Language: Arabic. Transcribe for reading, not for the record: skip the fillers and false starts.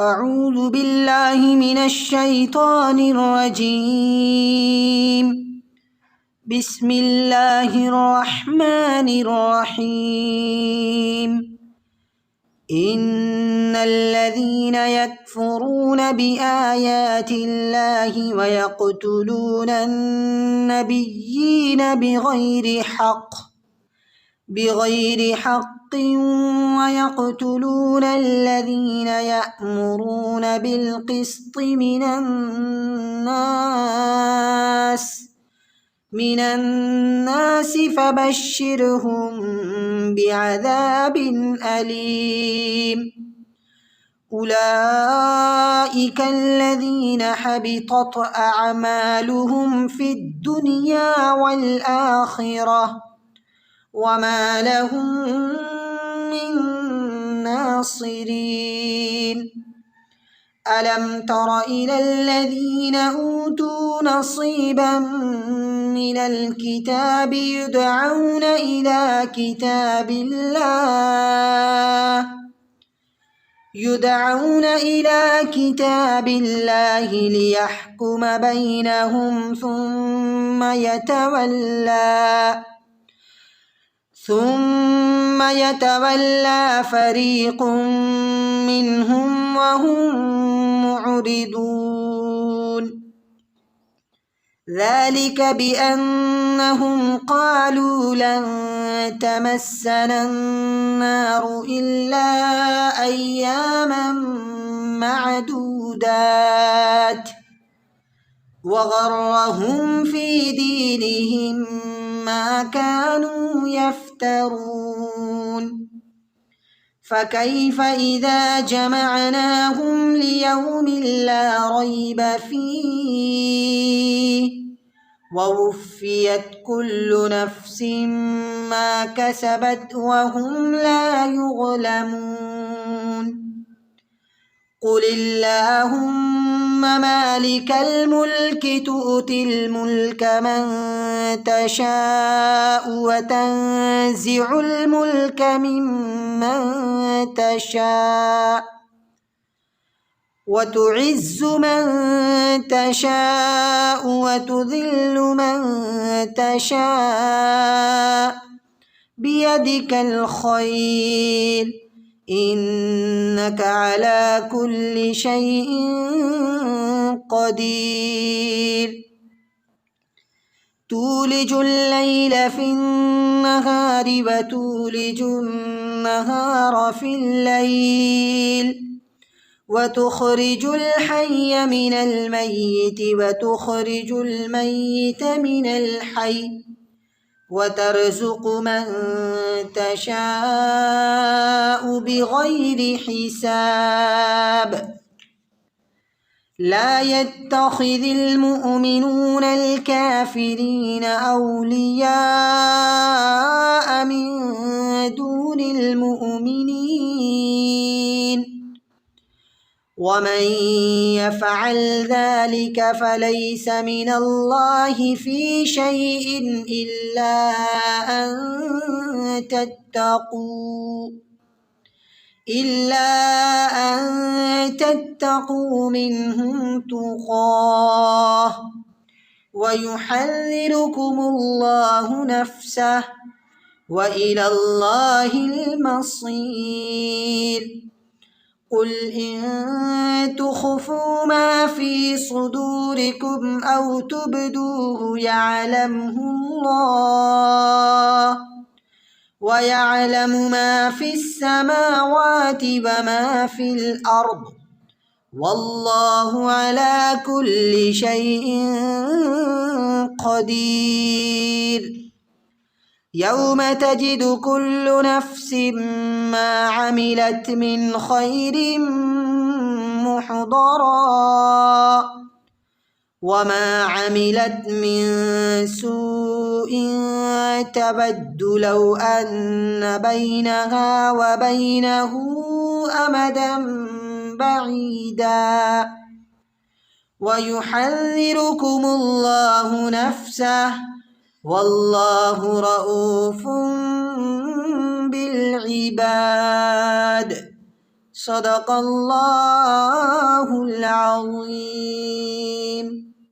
أعوذ بالله من الشيطان الرجيم. بسم الله الرحمن الرحيم. إن الذين يكفرون بآيات الله ويقتلون النبيين بغير حق ويقتلون الذين يأمرون بالقسط من الناس فبشرهم بعذاب أليم. أولئك الذين حبطت أعمالهم في الدنيا والآخرة وما لهم من ناصرين. ألم تر إلى الذين أوتوا نصيبا من الكتاب يدعون إلى كتاب الله ليحكم بينهم ثم يتولى فريق منهم وهم معرضون. ذلك بأنهم قالوا لن تمسنا النار إلا أياما معدودات وغرهم في دينهم ما كانوا يفترون. فكيف إذا جمعناهم ليوم لا ريب فيه ووفيت كل نفس ما كسبت وهم لا يظلمون. قل اللهم مالك الملك تؤتي الملك من تشاء وتنزع الملك ممن تشاء وتعز من تشاء وتذل من تشاء بيدك الخير إنك على كل شيء قدير. تولج الليل في النهار وتولج النهار في الليل وتخرج الحي من الميت وتخرج الميت من الحي وترزق من تشاء بغير حساب. لا يتخذ المؤمنون الكافرين أولياء من دون المؤمنين ومن يفعل ذلك فليس من الله في شيء إلا أن تتقوا منهم تقاه ويحذركم الله نفسه وإلى الله المصير. قل إن تخفوا ما في صدوركم أو تبدوه يعلمه الله ويعلم ما في السماوات وما في الأرض والله على كل شيء قدير. يوم تجد كل نفس ما عملت من خير محضرا وما عملت من سوء تود لو أن بينها وبينه أمدا بعيدا ويحذركم الله نفسه والله رؤوف بالعباد. صدق الله عظيم.